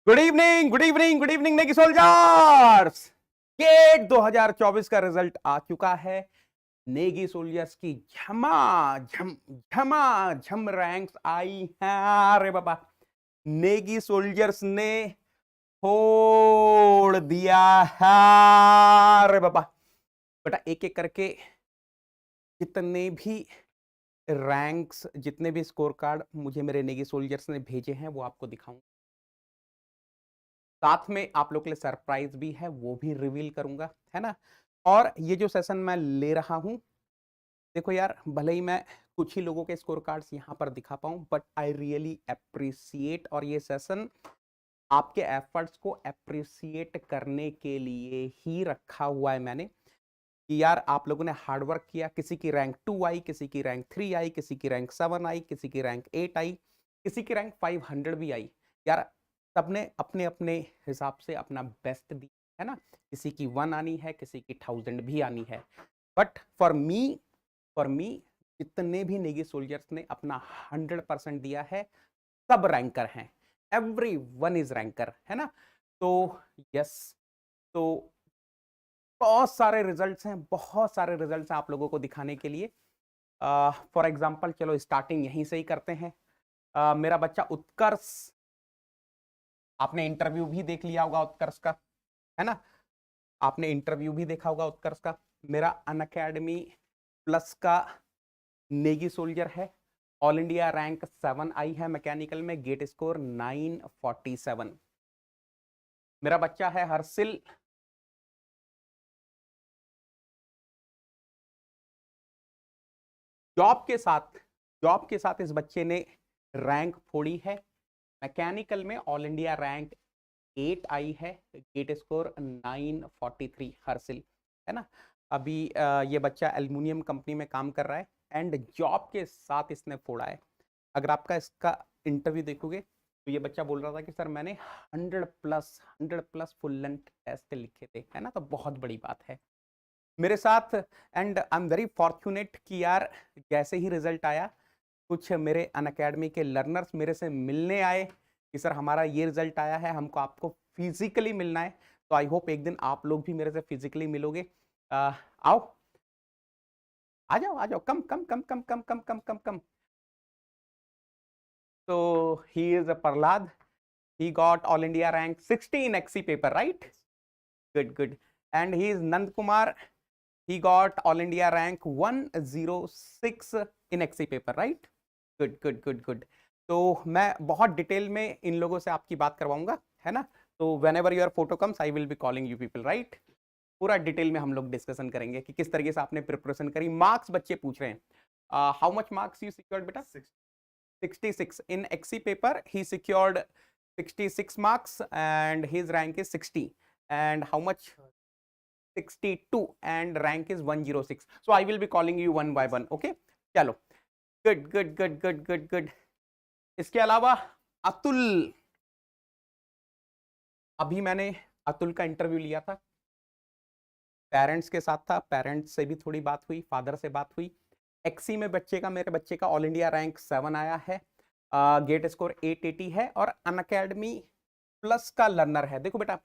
Good evening, good evening, good evening नेकी soldiers. Gate 2024 का result आ चुका है। नेगी सोल्जर्स की झमाझम झमाझम रैंक्स आई हैं। अरे बाबा, नेगी सोल्जर्स ने फोड़ दिया है। अरे बाबा, बेटा एक एक करके जितने भी रैंक्स, जितने भी स्कोर कार्ड मुझे मेरे नेगी सोल्जर्स ने भेजे हैं वो आपको दिखाऊंगा। साथ में आप लोग के लिए सरप्राइज भी है, वो भी रिवील करूंगा, है ना। और ये जो सेशन मैं ले रहा हूं, देखो यार, भले ही मैं कुछ ही लोगों के स्कोर कार्ड्स यहां पर दिखा पाऊं, बट आई रियली अप्रिशिएट, और ये सेशन आपके एफर्ट्स को अप्रिशिएट करने के लिए ही रखा हुआ है मैंने, कि यार आप लोगों ने हार्डवर्क किया। किसी की रैंक 2 आई, किसी की रैंक 3 आई, किसी की रैंक 7 आई, किसी की रैंक 8 आई, किसी की रैंक 500 भी आई। यार सबने अपने अपने हिसाब से अपना बेस्ट दिया, है ना। किसी की 1 आनी है, किसी की 1000 भी आनी है, बट फॉर मी जितने भी नेगी सोल्जर्स ने अपना 100% दिया है, सब रैंकर हैं। एवरी वन इज रैंकर, है ना। तो यस, तो बहुत सारे रिजल्ट्स हैं, बहुत सारे रिजल्ट्स हैं आप लोगों को दिखाने के लिए। फॉर एग्जाम्पल, चलो स्टार्टिंग यहीं से ही करते हैं। मेरा बच्चा उत्कर्ष, आपने इंटरव्यू भी देख लिया होगा उत्कर्ष का, है ना। आपने इंटरव्यू भी देखा होगा उत्कर्ष का। मेरा अनअकैडमी प्लस का नेगी सोल्जर है। ऑल इंडिया रैंक 7 आई है मैकेनिकल में, गेट स्कोर 947। मेरा बच्चा है हर्षिल, जॉब के साथ इस बच्चे ने रैंक फोड़ी है। मैकेनिकल में ऑल इंडिया रैंक 8 आई है, गेट स्कोर 943 हर्षिल, है ना। अभी ये बच्चा एल्युमिनियम कंपनी में काम कर रहा है एंड जॉब के साथ इसने फोड़ा है। अगर आपका इसका इंटरव्यू देखोगे तो ये बच्चा बोल रहा था कि सर मैंने 100 प्लस फुल लेंथ टेस्ट लिखे थे, है ना। तो बहुत बड़ी बात है मेरे साथ, and I am very fortunate कि यार जैसे ही रिजल्ट आया, कुछ मेरे अनअकैडमी के लर्नर्स मेरे से मिलने आए कि सर हमारा ये रिजल्ट आया है, हमको आपको फिजिकली मिलना है। तो आई होप एक दिन आप लोग भी मेरे से फिजिकली मिलोगे। आओ, आ जाओ आ जाओ, कम come come come come come come come कम। तो he is a Prahlad, he got all India rank 60 in XC paper, right? Good, good. And he is Nand Kumar, he got all India rank 106 in XC paper, right? Good, good, good, good. तो मैं बहुत detail में इन लोगों से आपकी बात करवाऊंगा, है ना। तो when ever your photo comes I will be calling you people, right. पूरा डिटेल में हम लोग डिस्कशन करेंगे कि किस तरीके से आपने प्रिपरेशन करी। मार्क्स बच्चे पूछ रहे हैं, how much marks you secured बेटा? 66 in XC paper. He secured 66 marks and his rank is 60. And how much? 62 and rank is 106. So I will be calling you one by one. Okay, चलो, good good good good good good. इसके अलावा अतुल, अभी मैंने अतुल का interview लिया था, parents के साथ था, पेरेंट्स से भी थोड़ी बात हुई, फादर से बात हुई। एक्सी में मेरे बच्चे का ऑल इंडिया रैंक 7 आया है, गेट स्कोर 880 है और अनअकैडमी प्लस का लर्नर है। देखो बेटा,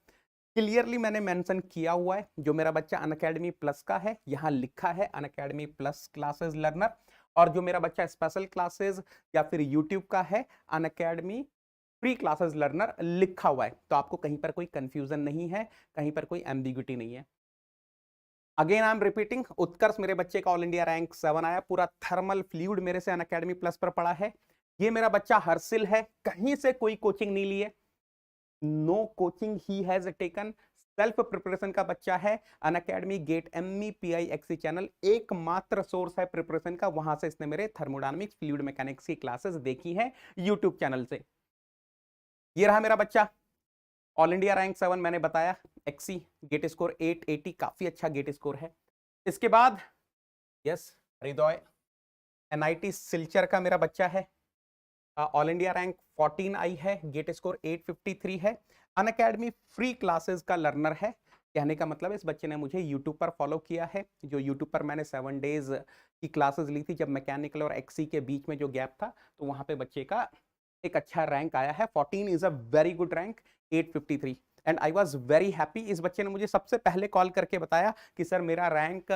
क्लियरली मैंने मेंशन किया हुआ है, जो मेरा बच्चा अनअकैडमी प्लस का है, यहाँ लिखा है अनअकैडमी प्लस क्लासेस लर्नर, और जो मेरा बच्चा स्पेशल क्लासेस या फिर यूट्यूब का है, अनअकैडमी फ्री क्लासेस लर्नर लिखा हुआ है। तो आपको कहीं पर कोई कंफ्यूजन नहीं है, कहीं पर कोई एम्बिग्यूटी नहीं है। अगेन आई एम रिपीटिंग, उत्कर्ष मेरे बच्चे का ऑल इंडिया रैंक 7 आया, पूरा थर्मल फ्लूइड मेरे से अनअकैडमी प्लस पर पढ़ा है। ये मेरा बच्चा हर्षिल है, कहीं से कोई कोचिंग नहीं ली है, नो कोचिंग ही हैज टेकन, सेल्फ प्रिपरेशन का बच्चा है। Unacademy GATE ME PI XE channel एकमात्र सोर्स है प्रिपरेशन का, वहां से इसने मेरे थर्मोडायनामिक्स फ्लूइड मैकेनिक्स की क्लासेस देखी है यूट्यूब चैनल से। ये रहा मेरा बच्चा, ऑल इंडिया रैंक 7 मैंने बताया, एक्सी गेट स्कोर 880, काफी अच्छा गेट स्कोर है। इसके बाद यस, हृदय एनआईटी सिलचर का मेरा बच्चा है, ऑल इंडिया रैंक 14 आई है, गेट स्कोर 853 है, अनअकैडमी फ्री क्लासेस का लर्नर है। कहने का मतलब इस बच्चे ने मुझे यूट्यूब पर फॉलो किया है, जो यूट्यूब पर मैंने 7 डेज की क्लासेस ली थी, जब मैकेनिकल और एक्सी के बीच में जो गैप था, तो वहां पे बच्चे का एक अच्छा रैंक आया है। 14 is a very good rank, 853, and I was very happy. इस बच्चे ने मुझे सबसे पहले कॉल करके बताया कि सर मेरा रैंक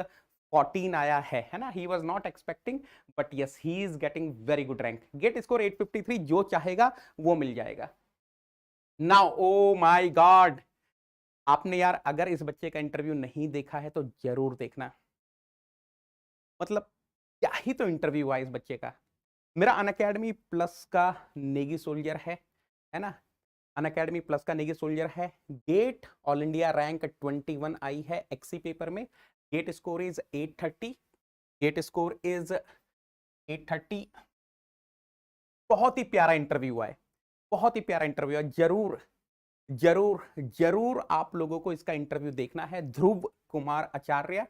14 आया है ना। He was not expecting, but yes he is getting very good rank. GATE score 853, जो चाहेगा वो मिल जाएगा। नाउ ओ माय गॉड, आपने यार अगर इस बच्चे का इंटरव्यू नहीं देखा है तो जरूर देखना। मतलब क्या ही तो इंटरव्यू हुआ इस बच्चे का। मेरा अनअकैडमी प्लस का नेगी सोल्जर है ना। अनअकैडमी प्लस का नेगी सोल्जर है। गेट ऑल इंडिया रैंक 21 आई है एक्सी पेपर में। GATE score is 830। GATE score is 830। बहुत ही प्यारा इंटरव्यू है, बहुत ही प्यारा इंटरव्यू है। जरूर जरूर जरूर आप लोगों को इसका इंटरव्यू देखना है। ध्रुव कुमार आचार्य,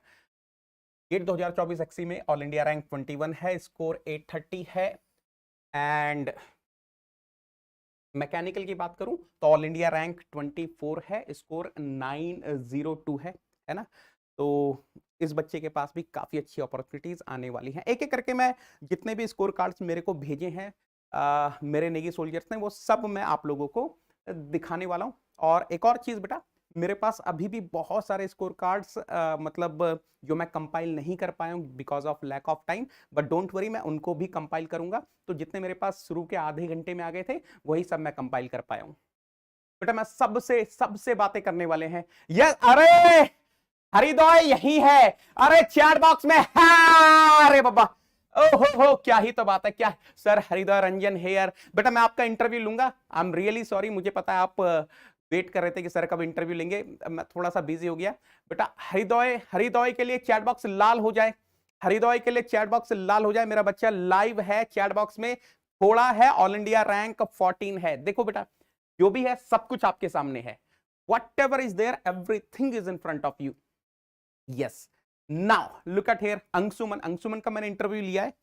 गेट 2024 एक्सी में ऑल इंडिया रैंक 21 है, स्कोर 830 है। एंड मैकेनिकल की बात करूं तो ऑल इंडिया रैंक 24 है, स्कोर 902 है ना। तो इस बच्चे के पास भी काफी अच्छी अपॉर्चुनिटीज आने वाली हैं। एक एक करके मैं जितने भी स्कोर कार्ड्स मेरे को भेजे हैं मेरे नेगी सोल्जर्स ने, वो सब मैं आप लोगों को दिखाने वाला हूं। और एक और चीज बेटा, मेरे पास अभी भी बहुत सारे स्कोर कार्ड्स मतलब जो मैं कंपाइल नहीं कर पाया हूं because of lack of time, but don't worry, मैं उनको भी कंपाइल करूंगा। तो जितने मेरे पास शुरू के आधे घंटे में आ गए थे वही सब मैं कंपाइल कर पाया हूं बेटा। मैं सबसे सबसे बातें करने वाले हैं। यस, अरे हरिदोय यही है, अरे चैट बॉक्स में है। अरे बाबा, ओहो हो, क्या ही तो बात है। क्या सर हरिदोय रंजन हेयर, बेटा मैं आपका इंटरव्यू लूंगा। आई एम रियली सॉरी, मुझे पता है आप वेट कर रहे थे कि सर कब इंटरव्यू लेंगे, मैं थोड़ा सा बिजी हो गया। बेटा हरिदोय, हरिदोय के लिए चैट बॉक्स लाल हो जाए, हरिदोय के लिए चैट बॉक्स लाल हो जाए। मेरा बच्चा लाइव है चैट बॉक्स में, थोड़ा है, ऑल इंडिया रैंक 14 है। देखो बेटा, जो भी है सब कुछ आपके सामने है। Whatever is there, everything is in front of you. Yes. Now look at here. Anshuman, Anshuman का मैंने इंटरव्यू लिया है।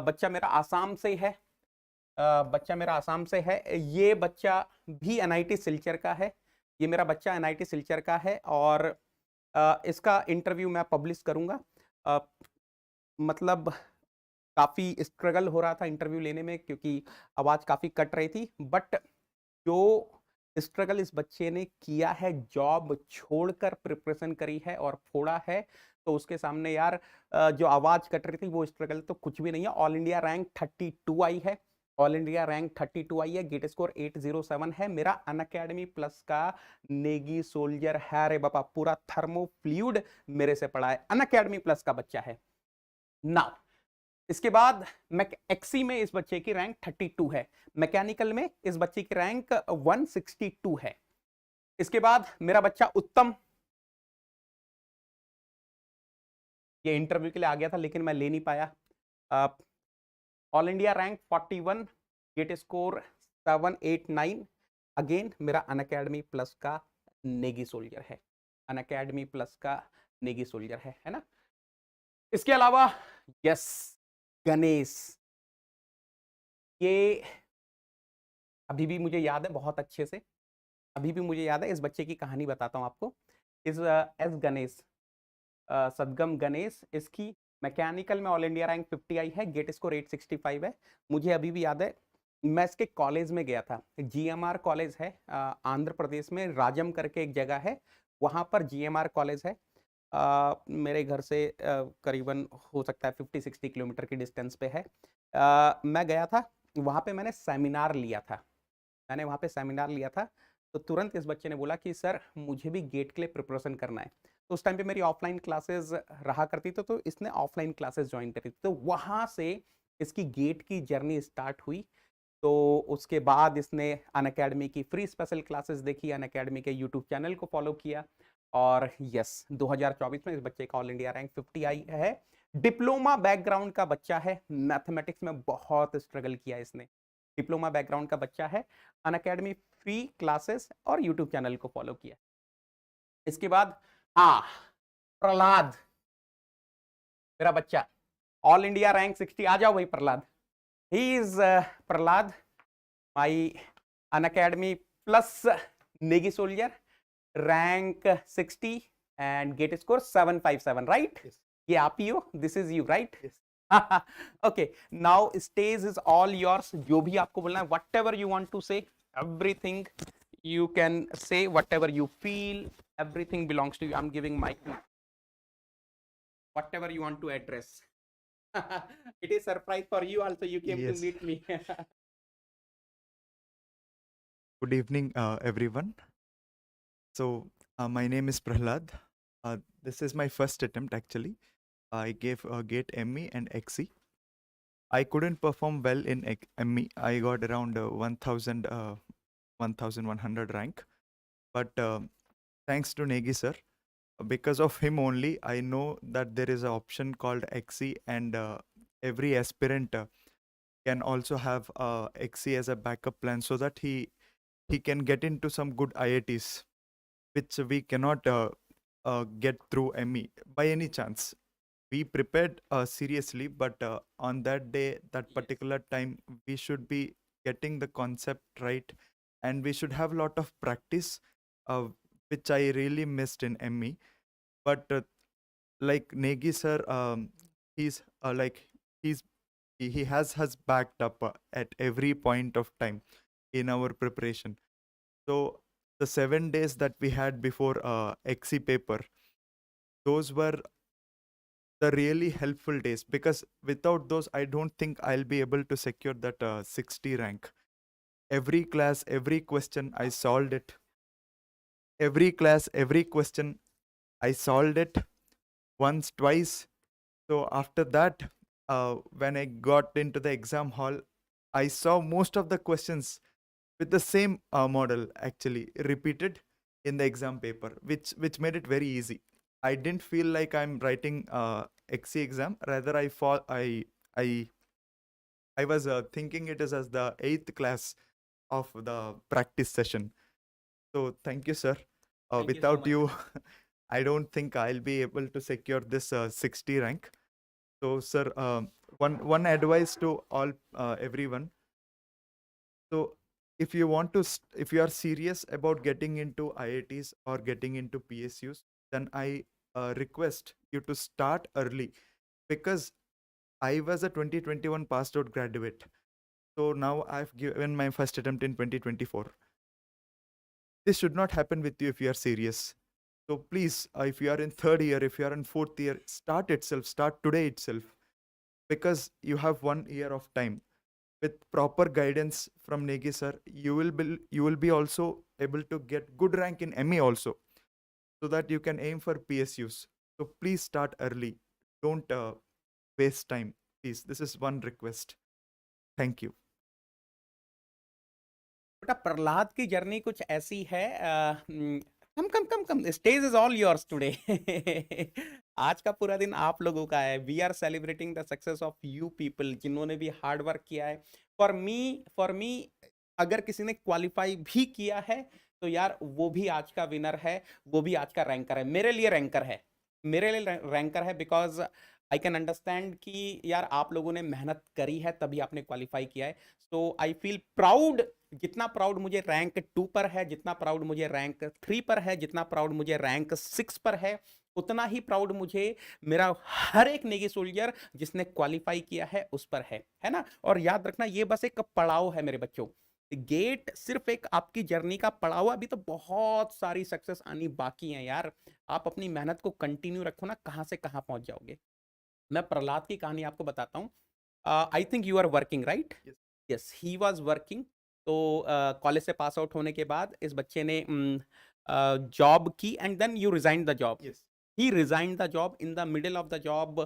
बच्चा मेरा आसाम से है। बच्चा मेरा आसाम से है। ये बच्चा भी एनआईटी सिलचर का है। ये मेरा बच्चा एनआईटी सिलचर का है और इसका इंटरव्यू मैं पब्लिश करूंगा। मतलब काफी स्ट्रगल हो रहा था इंटरव्यू लेने में क्योंकि आवाज काफी कट रही थी, बट जो स्ट्रगल इस बच्चे ने किया है, जॉब छोड़कर प्रिपरेशन करी है और फोड़ा है, तो उसके सामने यार जो आवाज कट रही थी वो स्ट्रगल तो कुछ भी नहीं है। ऑल इंडिया रैंक 32 आई है, ऑल इंडिया रैंक 32 आई है। गेट स्कोर 807 है। मेरा अनअकैडमी प्लस का नेगी सोल्जर है। रे बाबा, पूरा थर्मोफ्लूइड मेरे से पढ़ा है, अनअकैडमी प्लस का बच्चा है ना। इसके बाद एक्सी में इस बच्चे की रैंक 32 है, मैकेनिकल में इस बच्चे की रैंक 162 है। इसके बाद मेरा बच्चा उत्तम, ये इंटरव्यू के लिए आ गया था लेकिन मैं ले नहीं पाया। All India rank 41, GATE score 789। Again मेरा अनअकैडमी प्लस का नेगी सोल्जर है, अनअकैडमी प्लस का नेगी सोल्जर है ना। इसके अलावा यस, गणेश, ये अभी भी मुझे याद है बहुत अच्छे से, अभी भी मुझे याद है। इस बच्चे की कहानी बताता हूँ आपको। इस एस गणेश, सदगम गणेश, इसकी मैकेनिकल में ऑल इंडिया रैंक 50 आई है, गेट स्कोर 865 है। मुझे अभी भी याद है, मैं इसके कॉलेज में गया था। जीएमआर कॉलेज है आंध्र प्रदेश में, राजम करके एक जगह है, वहाँ पर जीएमआर कॉलेज है। मेरे घर से करीबन हो सकता है 50-60 किलोमीटर की डिस्टेंस पे है। मैं गया था वहाँ पे, मैंने सेमिनार लिया था, मैंने वहाँ पे सेमिनार लिया था। तो तुरंत इस बच्चे ने बोला कि सर मुझे भी गेट के लिए प्रिपरेशन करना है। तो उस टाइम पे मेरी ऑफलाइन क्लासेस रहा करती थी, तो इसने ऑफलाइन क्लासेस ज्वाइन करी थी। तो वहाँ से इसकी गेट की जर्नी स्टार्ट हुई। तो उसके बाद इसने अनअकैडमी की फ्री स्पेशल क्लासेस देखी, अनअकैडमी के यूट्यूब चैनल को फॉलो किया और यस 2024 में इस बच्चे का ऑल इंडिया रैंक 50 आई है। डिप्लोमा बैकग्राउंड का बच्चा है, मैथमेटिक्स में बहुत स्ट्रगल किया इसने। डिप्लोमा बैकग्राउंड का बच्चा है, अनअकैडमी फ्री क्लासेस और यूट्यूब चैनल को फॉलो किया। इसके बाद हाँ, प्रहलाद मेरा बच्चा, ऑल इंडिया रैंक 60। आ जाओ भाई Prahlad, he is Prahlad my Unacademy plus Negi soldier, rank 60 and GATE score 757, right? ये आप ही हो, this is you, right? Okay, now stage is all yours. जो भी आपको बोलना है, whatever you want to say, everything you can say, whatever you feel, everything belongs to you. I'm giving mic to whatever you want to address. It is surprise for you also. You came to Yes. meet me. Good evening, everyone. So, my name is Prahlad. This is my first attempt actually. I gave GATE ME and XE. I couldn't perform well in ME. I got around 1100 rank. But thanks to Negi sir, because of him only, I know that there is an option called XE, and every aspirant can also have XE as a backup plan so that he can get into some good IITs, which we cannot get through ME by any chance. We prepared seriously, but on that day, that Yes. particular time, we should be getting the concept right, and we should have a lot of practice, uh, which I really missed in ME. But like Negi sir, he's like he's he has backed up at every point of time in our preparation. So the 7 days that we had before XE paper, those were the really helpful days, because without those, I don't think I'll be able to secure that 60 rank. Every class, every question, I solved it. Every class, every question, I solved it once, twice. So after that, when I got into the exam hall, I saw most of the questions with the same model actually repeated in the exam paper, which made it very easy. I didn't feel like I'm writing XC exam. Rather, I I was thinking it is as the 8th class of the practice session. So thank you, sir. Thank you so Without much. you, I don't think I'll be able to secure this 60 rank. So, sir, one advice to all everyone. So, if you want to, if you are serious about getting into IITs or getting into PSUs, then I request you to start early, because I was a 2021 passed out graduate. So now I've given my first attempt in 2024. This should not happen with you if you are serious. So please, if you are in third year, if you are in fourth year, start itself, start today itself, because you have 1 year of time. With proper guidance from Negi sir, you will be also able to get good rank in ME also, so that you can aim for PSUs. So please start early. Don't waste time. Please, this is one request. Thank you. बेटा प्रहलाद की journey कुछ ऐसी है। Come come come come, stage is all yours today. आज का पूरा दिन आप लोगों का है। We are celebrating the success of you people, जिन्होंने भी हार्ड वर्क किया है। फॉर मी अगर किसी ने क्वालिफाई भी किया है तो यार वो भी आज का विनर है, वो भी आज का रैंकर है। मेरे लिए रैंकर है, मेरे लिए रैंकर है, बिकॉज आई कैन अंडरस्टैंड कि यार आप लोगों ने मेहनत करी है तभी आपने क्वालिफाई किया है। सो आई फील प्राउड। जितना प्राउड मुझे रैंक 2 पर है, जितना प्राउड मुझे रैंक 3 पर है, जितना प्राउड मुझे रैंक 6 पर है, उतना ही प्राउड मुझे मेरा हर एक नेगी सोल्जर जिसने क्वालिफाई किया है उस पर है ना। और याद रखना, ये बस एक पड़ाव है मेरे बच्चों। गेट सिर्फ एक आपकी जर्नी का पड़ाव, अभी तो बहुत सारी सक्सेस आनी बाकी है यार। आप अपनी मेहनत को कंटिन्यू रखो ना, कहां से कहां पहुंच जाओगे। मैं प्रहलाद की कहानी आपको बताता हूँ। I think you are working, right? Yes. Yes, he was working. तो कॉलेज से पास आउट होने के बाद इस बच्चे ने जॉब की, and then you resign the job. Yes. He resign the job. In the middle of the job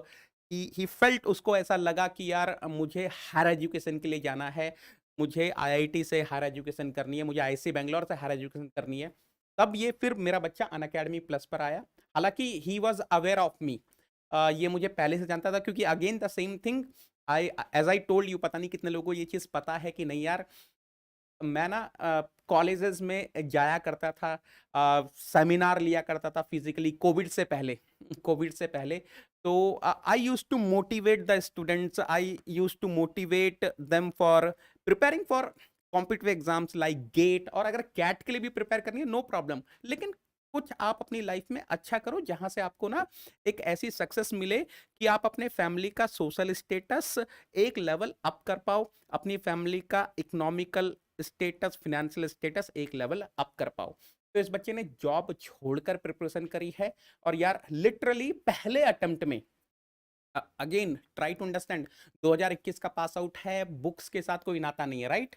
he felt, उसको ऐसा लगा कि यार मुझे हायर एजुकेशन के लिए जाना है, मुझे आईआईटी से हायर एजुकेशन करनी है, मुझे आईआईसी बैंगलोर से हायर एजुकेशन करनी है। तब ये फिर मेरा बच्चा अनअकैडमी प्लस पर आया। हालांकि he was aware of me, ये मुझे पहले से जानता था, क्योंकि again the same thing, I as I told you, पता नहीं कितने लोगों को ये चीज़ पता है कि नहीं यार। मैं ना कॉलेजेस में जाया करता था, सेमिनार लिया करता था फिजिकली, कोविड से पहले। कोविड से पहले तो I used to motivate the students, I used to motivate them for preparing for competitive exams like GATE, और अगर कैट के लिए भी प्रिपेयर करनी है नो प्रॉब्लम। लेकिन कुछ आप अपनी लाइफ में अच्छा करो जहां से आपको ना एक ऐसी सक्सेस मिले कि आप अपने फैमिली का सोशल स्टेटस एक लेवल अप कर पाओ, अपनी फैमिली का इकोनॉमिकल स्टेटस, फाइनेंशियल स्टेटस एक लेवल अप कर पाओ। तो इस बच्चे ने जॉब छोड़कर प्रिपरेशन करी है, और यार लिटरली पहले अटेम्प्ट में, अगेन ट्राई टू अंडरस्टैंड, 2021 का पास आउट है, बुक्स के साथ कोई नाता नहीं है, राइट?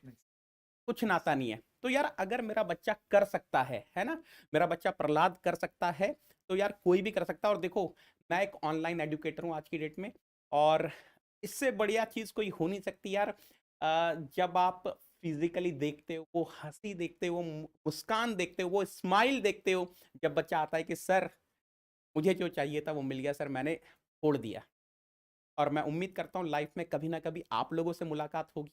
कुछ नाता नहीं है। तो यार अगर मेरा बच्चा कर सकता है ना, मेरा बच्चा प्रहलाद कर सकता है, तो यार कोई भी कर सकता है। और देखो, मैं एक ऑनलाइन एजुकेटर हूँ आज की डेट में, और इससे बढ़िया चीज कोई हो नहीं सकती यार। जब आप फिजिकली देखते हो, वो हंसी देखते हो, मुस्कान देखते हो, वो स्माइल देखते हो, जब बच्चा आता है कि सर मुझे जो चाहिए था वो मिल गया सर, मैंने छोड़ दिया। और मैं उम्मीद करता हूँ लाइफ में कभी ना कभी आप लोगों से मुलाकात होगी,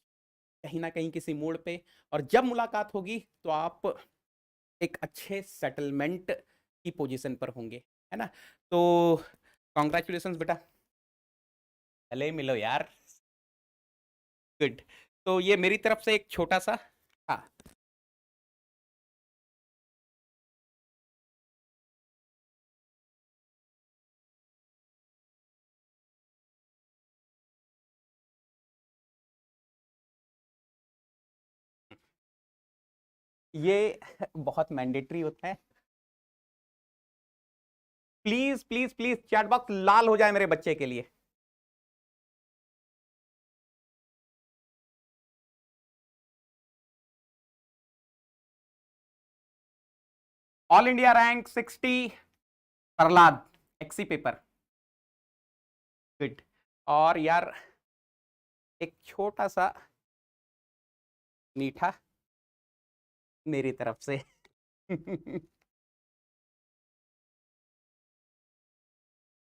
कहीं ना कहीं किसी मोड़ पे, और जब मुलाकात होगी तो आप एक अच्छे सेटलमेंट की पोजीशन पर होंगे, है ना? तो कॉन्ग्रेचुलेशंस बेटा, भले ही मिलो यार। गुड। तो ये मेरी तरफ से एक छोटा सा, हाँ, ये बहुत मैंडेटरी होता है। Please please please chat box लाल हो जाए मेरे बच्चे के लिए। All India rank 60, Prahlad, XE paper. Good. और यार एक छोटा सा मीठा मेरी तरफ से।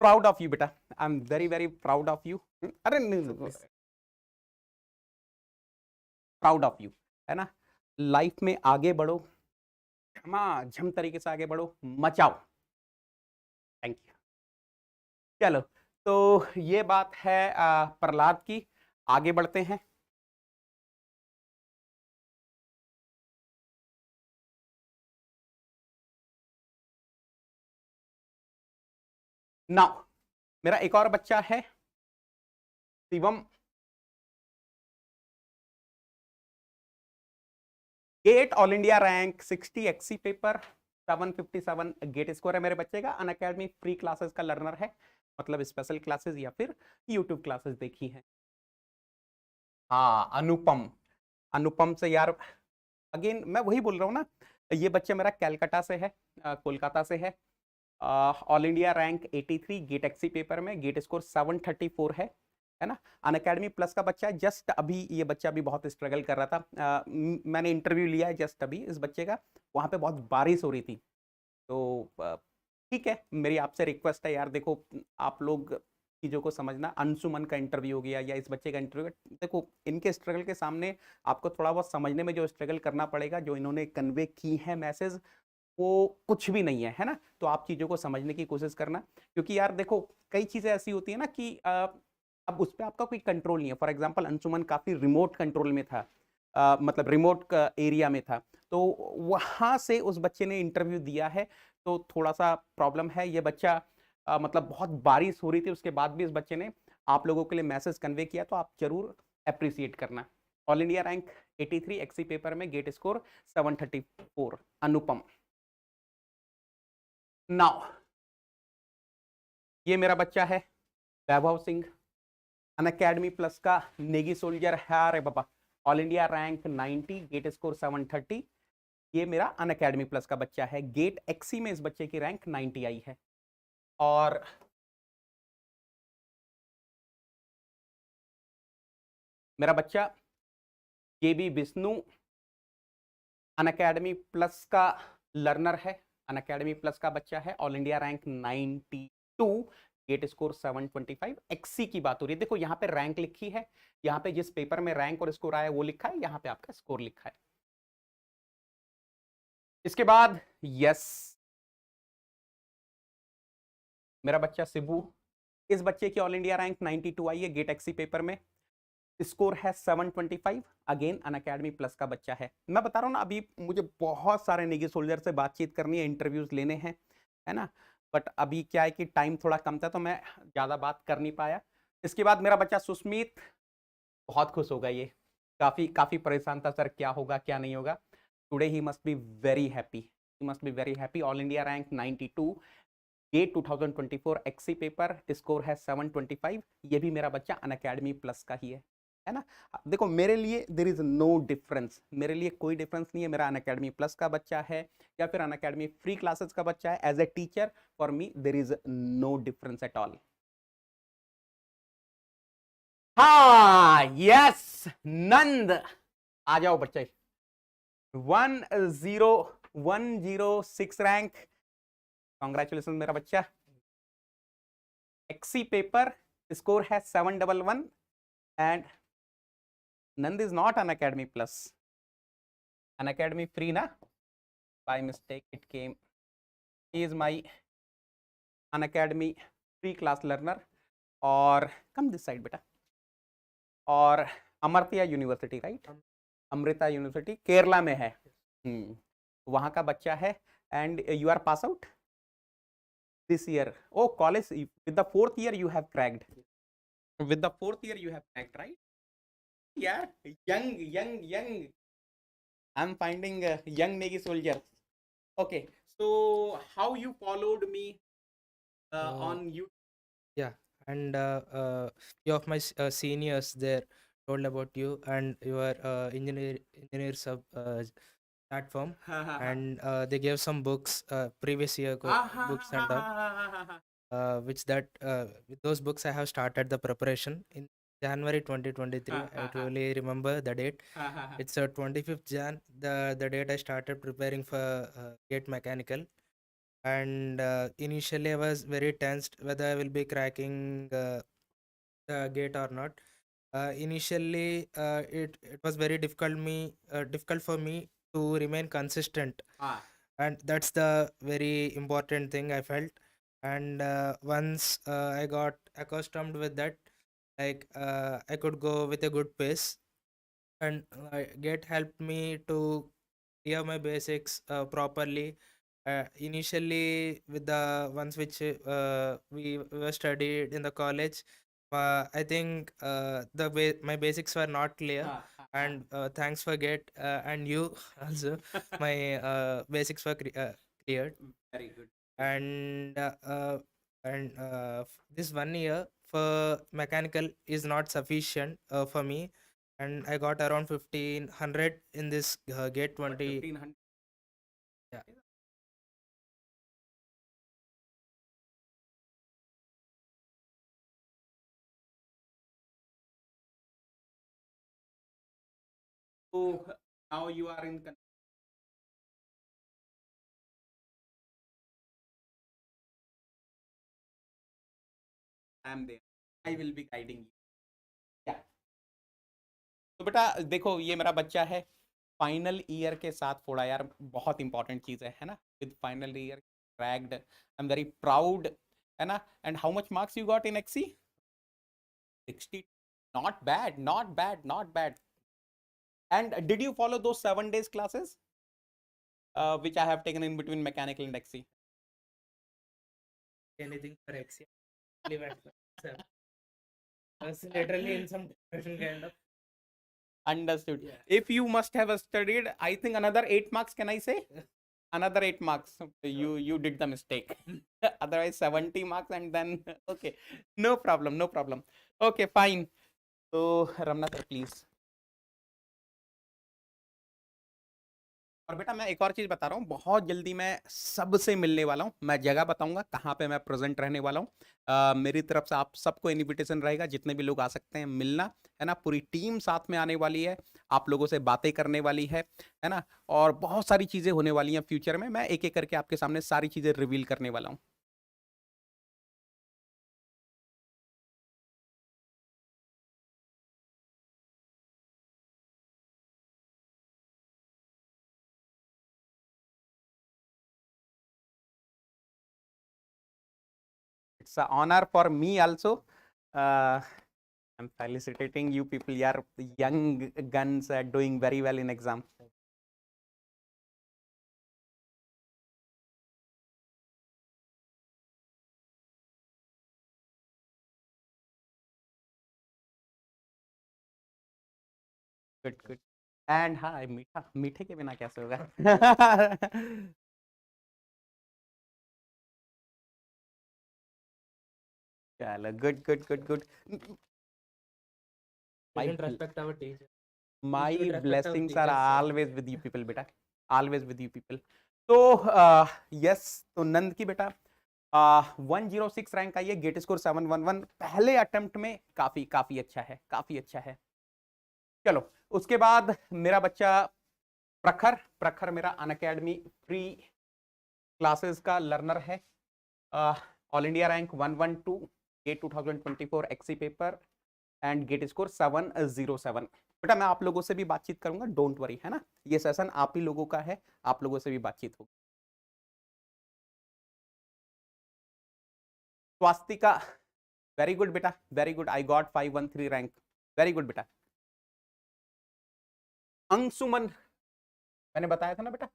प्राउड ऑफ यू बेटा, आई am very very proud of you. अरे प्राउड ऑफ यू, है ना? लाइफ में आगे बढ़ो, झमाझम तरीके से आगे बढ़ो, मचाओ। Thank you. चलो, तो ये बात है प्रहलाद की। आगे बढ़ते हैं। नाउ मेरा एक और बच्चा है, शिवम। GATE all India rank 60, XE paper 757 GATE score है मेरे बच्चे का। अन अकेडमी फ्री क्लासेस का लर्नर है, मतलब स्पेशल क्लासेस या फिर यूट्यूब क्लासेस देखी है। हाँ, अनुपम। अनुपम से यार, अगेन मैं वही बोल रहा हूँ ना, ये बच्चा मेरा कैलकाटा से है, कोलकाता से है। All India rank 83 GATE XE paper में, गेट स्कोर 734 है ना? अन अकेडमी प्लस का बच्चा है। जस्ट अभी ये बच्चा भी बहुत स्ट्रगल कर रहा था। मैंने इंटरव्यू लिया है जस्ट अभी इस बच्चे का, वहाँ पे बहुत बारिश हो रही थी। तो ठीक है, मेरी आपसे रिक्वेस्ट है यार, देखो आप लोग चीज़ों को समझना। अंशुमन का इंटरव्यू हो गया या इस बच्चे का इंटरव्यू, देखो इनके स्ट्रगल के सामने आपको थोड़ा बहुत समझने में जो स्ट्रगल करना पड़ेगा, जो इन्होंने कन्वे की है मैसेज, वो कुछ भी नहीं है ना? तो आप चीज़ों को समझने की कोशिश करना, क्योंकि यार देखो कई चीज़ें ऐसी होती है ना कि अब उस पर आपका कोई कंट्रोल नहीं है। फॉर एग्जांपल अंशुमन काफ़ी रिमोट कंट्रोल में था, मतलब रिमोट एरिया में था, तो वहाँ से उस बच्चे ने इंटरव्यू दिया है। तो थोड़ा सा प्रॉब्लम है। ये बच्चा मतलब बहुत बारिश हो रही थी, उसके बाद भी इस बच्चे ने आप लोगों के लिए मैसेज कन्वे किया, तो आप जरूर अप्रिसिएट करना। All India rank 83 XE paper में, गेट स्कोर 734, अनुपम। नाउ ये मेरा बच्चा है Vaibhav Singh, Unacademy plus का नेगी सोल्जर है। अरे बाबा, all India rank 90, GATE score 730। ये मेरा अन अकेडमी प्लस का बच्चा है। गेट एक्सी में इस बच्चे की रैंक 90 आई है। और मेरा बच्चा K B Vishnu, Unacademy plus का लर्नर है। अन अकेडमी प्लस का बच्चा है, all India rank 92, GATE score 725। XE की बात हो रही है, देखो यहाँ पे रैंक लिखी है, यहाँ पे जिस पेपर में रैंक और स्कोर आया वो लिखा है, यहाँ पे आपका स्कोर लिखा है। इसके बाद यस, मेरा बच्चा शिबू। इस बच्चे की ऑल इंडिया रैंक 92 आई है गेट एक्सी पेपर में। स्कोर है 725, अगेन अन अकेडमी प्लस का बच्चा है। मैं बता रहा हूँ ना, अभी मुझे बहुत सारे नेगी सोल्जर से बातचीत करनी है, इंटरव्यूज लेने हैं, है ना। बट अभी क्या है कि टाइम थोड़ा कम था तो मैं ज़्यादा बात कर नहीं पाया। इसके बाद मेरा बच्चा सुस्मीत, बहुत खुश होगा ये, काफ़ी काफ़ी परेशान था, सर क्या होगा क्या नहीं होगा। Today he must be very happy, he must be very happy. All India rank 92, GATE 2024 XE paper, score है 725। ये भी मेरा बच्चा अन अकेडमी प्लस का ही है ना। देखो मेरे लिए देर इज नो डिफरेंस, मेरे लिए कोई डिफरेंस नहीं है, मेरा अन अकेडमी प्लस का बच्चा है या फिर अन अकेडमी फ्री क्लासेस का बच्चा है। As a teacher for me there is no difference at all. हाँ यस नंद, आ जाओ बच्चे। 10106 रैंक, कॉन्ग्रेचुलेशन मेरा बच्चा। एक्सी पेपर स्कोर है 711 and Nand is not Unacademy plus, Unacademy free ना, by mistake it came. He is my Unacademy free class learner. और come this side बेटा। और Amartya university right, Amrita university Kerala में है, वहाँ का बच्चा है। And you are pass out this year, oh college with the fourth year you have cracked, with the fourth year you have cracked right, yeah, young, I'm finding young negi soldiers. Okay, so how you followed me on you? Yeah, and few of my seniors there told about you and your engineer sub platform, and they gave some books, previous year books and all. Which that with those books I have started the preparation in January 2023. I really remember the date. It's 25th Jan, the date I started preparing for gate mechanical. And initially I was very tensed whether I will be cracking the gate or not. Initially it was very difficult for me to remain consistent, and that's the very important thing I felt. And once I got accustomed with that, like I could go with a good pace. And gate helped me to clear my basics properly. Initially with the ones which we were studied in the college, I think my basics were not clear. And thanks for Gate and you also, my basics were cleared. Very good. And this 1 year for mechanical is not sufficient for me, and I got around 1500 in this Gate 20. 1500. Yeah. So now you are in I'm there, I will be guiding you. Yeah. तो बेटा देखो ये मेरा बच्चा है, final year के साथ फोड़ा यार, बहुत इंपॉर्टेंट चीज है ना। With final year cracked, I am very proud, है ना। And how much marks you got in XE? 60, not bad, not bad, not bad. And did you follow those 7 days classes which I have taken in between mechanical and XC? Anything for X, leave at sir. Was literally in some depression kind of. Understood. Yeah. If you must have studied, I think another 8 marks, can I say? Another 8 marks. You did the mistake. Otherwise 70 marks and then okay. No problem, no problem. Okay, fine. So Ramna sir, please. और बेटा मैं एक और चीज़ बता रहा हूँ, बहुत जल्दी मैं सबसे मिलने वाला हूँ। मैं जगह बताऊंगा कहाँ पे मैं प्रेजेंट रहने वाला हूँ। मेरी तरफ से आप सबको इनविटेशन रहेगा, जितने भी लोग आ सकते हैं मिलना, है ना। पूरी टीम साथ में आने वाली है, आप लोगों से बातें करने वाली है ना। और बहुत सारी चीज़ें होने वाली हैं फ्यूचर में, मैं एक एक करके आपके सामने सारी चीज़ें रिवील करने वाला हूँ। It's an honor for me also. I'm felicitating you people. You are young guns are doing very well in exam. Good, good. And हाँ मीठा मीठे के बिना कैसे होगा? चलो good, good, good, good. We My didn't respect our teacher. my should respect our blessings are teachers, sir. always with you people बेटा, always with you people. तो yes, तो नंद की बेटा 106 रैंक आई है, गेट स्कोर 711, पहले अटेम्प्ट में काफी काफी अच्छा है, काफी अच्छा है। चलो उसके बाद मेरा बच्चा प्रखर, प्रखर मेरा अनअकैडमी फ्री क्लासेस का लर्नर है, all India rank 112, GATE 2024 XE paper and GATE score 707। बेटा मैं आप लोगों से भी बातचीत करूंगा, डोंट वरी, है ना, ये सेशन आप ही लोगों का है, आप लोगों से भी बातचीत होगी। स्वास्तिका, वेरी गुड बेटा, very good, I got 513 rank, very good बेटा। अंशुमन, मैंने बताया था ना बेटा,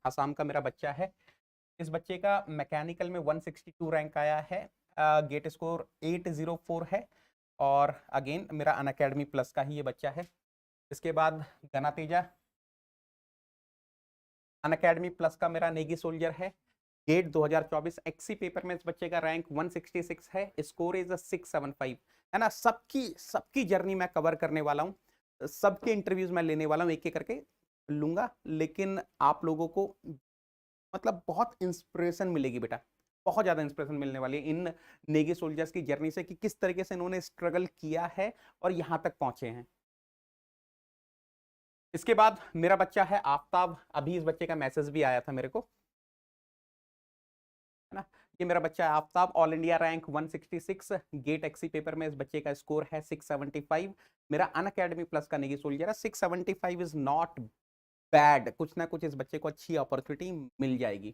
आसाम का मेरा बच्चा है, इस बच्चे का मैकेनिकल में 162 रैंक आया है, गेट स्कोर 804 है, और अगेन मेरा अनअकैडमी प्लस का ही ये बच्चा है। इसके बाद गना तेजा, अनअकैडमी प्लस का मेरा नेगी सोल्जर है, गेट 2024 एक्सी पेपर में इस बच्चे का रैंक 166 है, स्कोर इज 675, है ना। सबकी जर्नी मैं कवर करने वाला हूँ, सबके इंटरव्यूज मैं लेने वाला हूँ, एक एक करके लूंगा, लेकिन आप लोगों को मतलब बहुत इंस्पिरेशन मिलेगी बेटा, बहुत ज़्यादा इंस्पिरेशन मिलने वाली है इन नेगी सोल्जर्स की जर्नी से, कि किस तरीके से इन्होंने स्ट्रगल किया है और यहाँ तक पहुँचे हैं। इसके बाद मेरा बच्चा है आफ्ताब, अभी इस बच्चे का मैसेज भी आया था मेरे को, है ना, ये मेरा बच्चा है Aftab, all India rank 166, GATE XE paper में इस बच्चे का स्कोर है 675, मेरा अनअकैडमी प्लस का नेगी सोल्जर है। 675 इज नॉट बैड, कुछ ना कुछ इस बच्चे को अच्छी अपॉर्चुनिटी मिल जाएगी।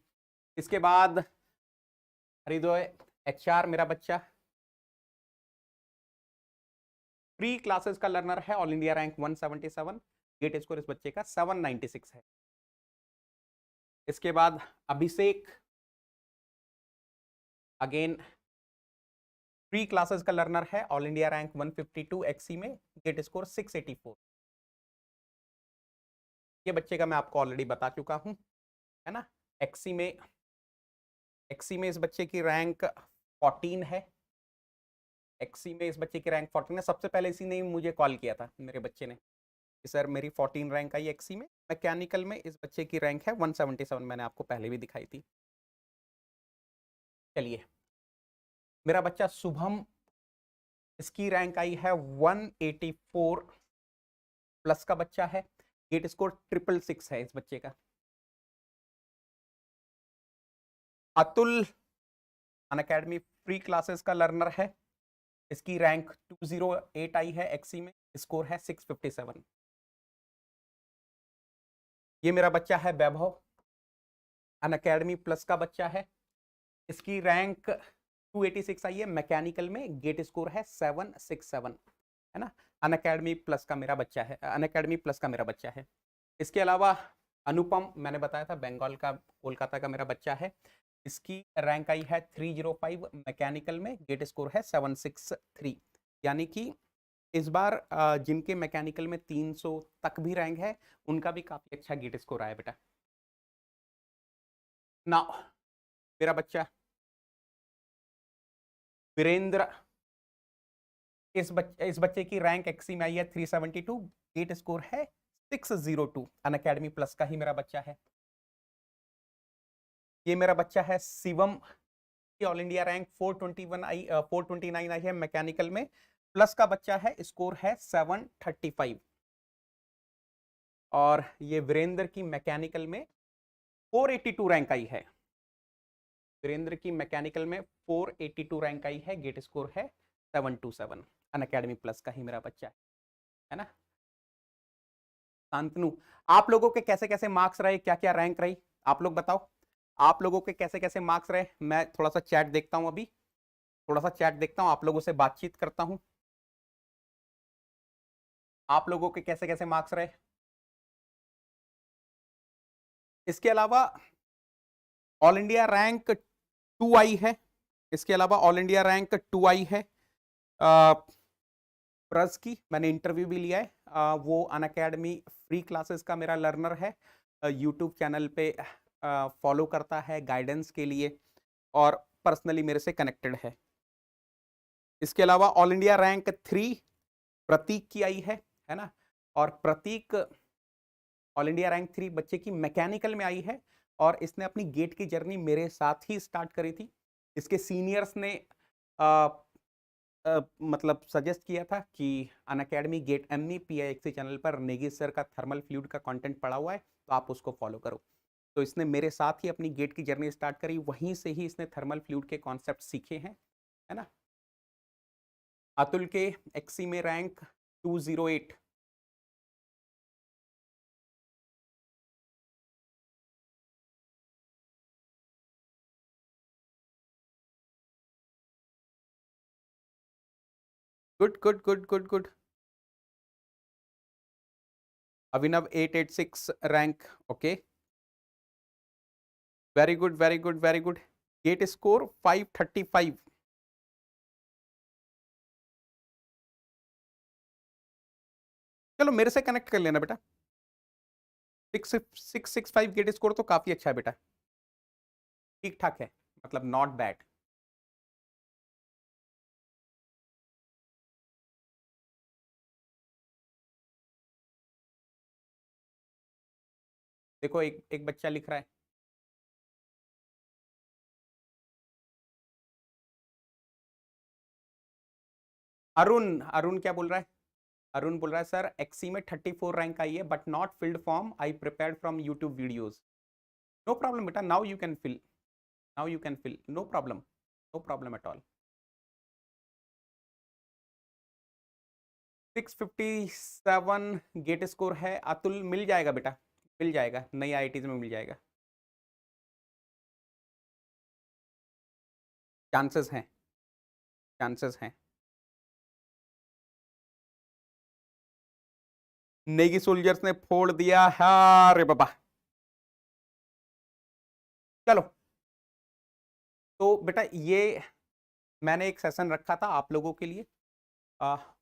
इसके बाद हरिदोय एचआर, मेरा बच्चा प्री क्लासेस का लर्नर है, all India rank 177, GATE score इस बच्चे का 796 है। इसके बाद अभिषेक, अगेन प्री क्लासेस का लर्नर है, ऑल इंडिया रैंक 152 एक्सी में, गेट स्कोर 684। ये बच्चे का मैं आपको ऑलरेडी बता चुका हूं, है ना। एक्सी में इस बच्चे की रैंक 14 है, एक्सी में इस बच्चे की रैंक 14 है। सबसे पहले इसी ने मुझे कॉल किया था मेरे बच्चे ने कि सर मेरी 14 रैंक आई एक्सी में, मैकेनिकल में इस बच्चे की रैंक है 177, मैंने आपको पहले भी दिखाई थी। चलिए मेरा बच्चा शुभम, इसकी रैंक आई है 184 प्लस का बच्चा है, गेट स्कोर 666 है इस बच्चे का। अतुल, अनअकैडमी फ्री क्लासेस का लर्नर है, इसकी रैंक 208 आई है एक्सी में, स्कोर है 657। ये मेरा बच्चा है वैभव, अनअकैडमी प्लस का बच्चा है, इसकी रैंक 286 आई है मैकेनिकल में, गेट स्कोर है 767, है ना। अनअकैडमी प्लस का मेरा बच्चा है, अनअकैडमी प्लस का मेरा बच्चा है। इसके अलावा अनुपम, मैंने बताया था बंगाल का, कोलकाता का मेरा बच्चा है, इसकी रैंक आई है 305 मैकेनिकल में, गेट स्कोर है 763, यानी कि इस बार जिनके मैकेनिकल में 300 तक भी रैंक है उनका भी काफी अच्छा गेट स्कोर आया बेटा। ना मेरा बच्चा वीरेंद्र, इस बच्चे की रैंक एक्सी में आई है 372, गेट स्कोर है 602, अनअकैडमी प्लस का ही मेरा बच्चा है। ये मेरा बच्चा है शिवम, ऑल इंडिया रैंक 429 आई है मैकेनिकल में, प्लस का बच्चा है, स्कोर है 735। और ये वीरेंद्र की मैकेनिकल में 482 रैंक आई है, वीरेंद्र की मैकेनिकल में 482 रैंक आई है, गेट स्कोर है 727, अनअकैडमी प्लस का ही मेरा बच्चा है ना। शांतनु, आप लोगों के कैसे कैसे मार्क्स रहे, क्या क्या रैंक रही, आप लोग बताओ, आप लोगों के कैसे कैसे मार्क्स रहे। मैं थोड़ा सा चैट देखता हूं, अभी थोड़ा सा चैट देखता हूं, आप लोगों से बातचीत करता हूं। आप लोगों के कैसे कैसे मार्क्स रहे। इसके अलावा ऑल इंडिया रैंक 2 आई है, इसके अलावा ऑल इंडिया रैंक 2 आई है प्रस की, मैंने इंटरव्यू भी लिया है। वो अनअकैडमी फ्री क्लासेस का मेरा लर्नर है, यूट्यूब चैनल पे फॉलो करता है गाइडेंस के लिए और पर्सनली मेरे से कनेक्टेड है। इसके अलावा ऑल इंडिया रैंक 3 प्रतीक की आई है ना, और प्रतीक ऑल इंडिया रैंक 3 बच्चे की मैकेनिकल में आई है और इसने अपनी गेट की जर्नी मेरे साथ ही स्टार्ट करी थी। इसके सीनियर्स ने मतलब सजेस्ट किया था कि Unacademy GATE ME PIXC channel पर नेगी सर का थर्मल फ्लूइड का कंटेंट पड़ा हुआ है, तो आप उसको फॉलो करो। तो इसने मेरे साथ ही अपनी गेट की जर्नी स्टार्ट करी, वहीं से ही इसने थर्मल फ्लूइड के कॉन्सेप्ट सीखे हैं, है ना। अतुल के एक्सी में rank 208। Good good good good good. Abhinav 886 rank, okay, very good very good very good. GATE score 535। चलो मेरे से कनेक्ट कर लेना बेटा। 665 गेट स्कोर तो काफी अच्छा है बेटा, ठीक ठाक है, मतलब नॉट बैड। देखो एक एक बच्चा लिख रहा है, अरुण, अरुण क्या बोल रहा है? अरुण बोल रहा है सर एक्सी में 34 रैंक आई है but not filled form, I prepared from YouTube videos. No problem बेटा, now you can fill, now you can fill, no problem, no problem at all. 657 GATE score है अतुल, मिल जाएगा बेटा, मिल जाएगा, नई IITs में मिल जाएगा, चांसेस हैं, चांसेस हैं। नेगी सोल्जर्स ने फोड़ दिया, अरे बाबा। चलो तो बेटा ये मैंने एक सेशन रखा था आप लोगों के लिए।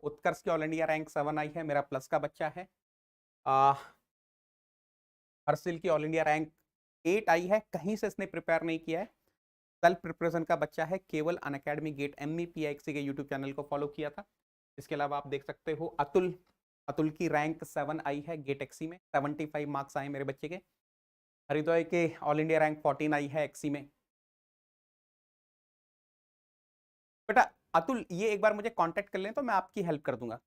उत्कर्ष की ऑल इंडिया रैंक 7 आई है, मेरा प्लस का बच्चा है। हर्षिल की ऑल इंडिया रैंक 8 आई है, कहीं से इसने प्रिपेयर नहीं किया है, सेल्फ प्रिपरेशन का बच्चा है, केवल अनअकैडमी गेट एमई PIXC के यूट्यूब चैनल को फॉलो किया था। इसके अलावा आप देख सकते हो अतुल, अतुल की रैंक 7 आई है गेट एक्सी में, 75 मार्क्स आए मेरे बच्चे के। हरिद्वार के ऑल इंडिया रैंक 14 आई है एक्सी में। बेटा अतुल ये एक बार मुझे कांटेक्ट कर लें तो मैं आपकी हेल्प कर दूंगा,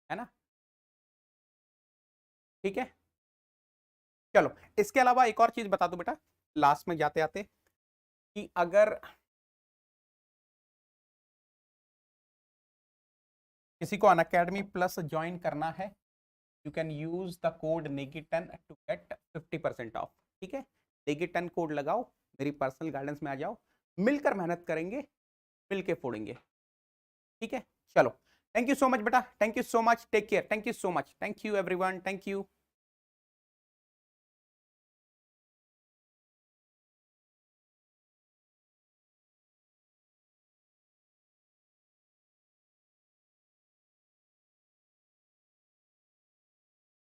है ना, ठीक है। चलो इसके अलावा एक और चीज बता दो बेटा लास्ट में जाते आते, कि अगर किसी को अनअकैडमी प्लस ज्वाइन करना है, you can use the code नेगी10 टू गेट 50% ऑफ, ठीक है। नेगी10 कोड लगाओ, मेरी पर्सनल गाइडेंस में आ जाओ, मिलकर मेहनत करेंगे, मिलके फोड़ेंगे, ठीक है। चलो थैंक यू सो मच बेटा, thank you so much, take care, thank you so much, thank you everyone, thank you.